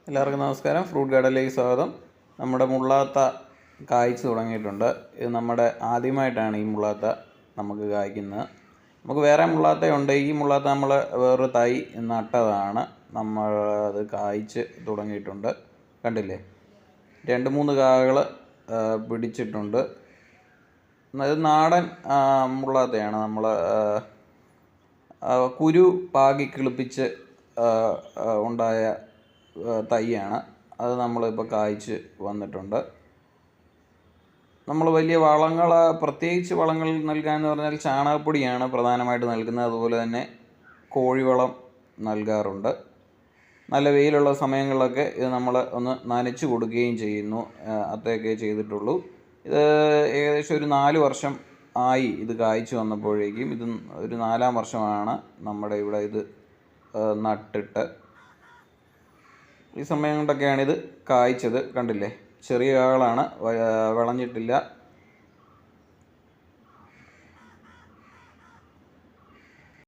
എല്ലാവർക്കും നമസ്കാരം. ഫ്രൂട്ട് ഗാർഡനിലേക്ക് സ്വാഗതം. നമ്മുടെ മുള്ളാത്ത കായ്ച്ചു തുടങ്ങിയിട്ടുണ്ട്. ഇത് നമ്മുടെ ആദ്യമായിട്ടാണ് ഈ മുള്ളാത്ത നമുക്ക് കായ്ക്കുന്നത്. നമുക്ക് വേറെ മുള്ളാത്തയുണ്ട്. ഈ മുള്ളാത്ത നമ്മൾ വേറൊരു തൈ നട്ടതാണ്. നമ്മൾ അത് കായ്ച്ച് തുടങ്ങിയിട്ടുണ്ട്. കണ്ടില്ലേ, 2-3 കായകൾ പിടിച്ചിട്ടുണ്ട്. ഇത് നാടൻ മുള്ളാത്തയാണ്. നമ്മൾ കുരു പാകി കിളിപ്പിച്ച് ഉണ്ടായ തൈയാണ്. അത് നമ്മളിപ്പോൾ കായ്ച്ച് വന്നിട്ടുണ്ട്. നമ്മൾ വലിയ വളങ്ങൾ, പ്രത്യേകിച്ച് വളങ്ങൾ നൽകാമെന്ന് പറഞ്ഞാൽ ചാണകപ്പൊടിയാണ് പ്രധാനമായിട്ട് നൽകുന്നത്. അതുപോലെ തന്നെ കോഴിവളം നൽകാറുണ്ട്. നല്ല വെയിലുള്ള സമയങ്ങളിലൊക്കെ ഇത് നമ്മൾ ഒന്ന് നനച്ച് കൊടുക്കുകയും ചെയ്യുന്നു. അത്രയൊക്കെ ചെയ്തിട്ടുള്ളൂ. ഇത് ഏകദേശം ഒരു 4 വർഷം ആയി ഇത് കായ്ച്ചു വന്നപ്പോഴേക്കും. ഇത് ഒരു 4-ാം വർഷമാണ് നമ്മുടെ ഇവിടെ ഇത് നട്ടിട്ട്. ഈ സമയം കൊണ്ടൊക്കെയാണ് ഇത് കായ്ച്ചത്. കണ്ടില്ലേ, ചെറിയ കാകളാണ്, വിളഞ്ഞിട്ടില്ല.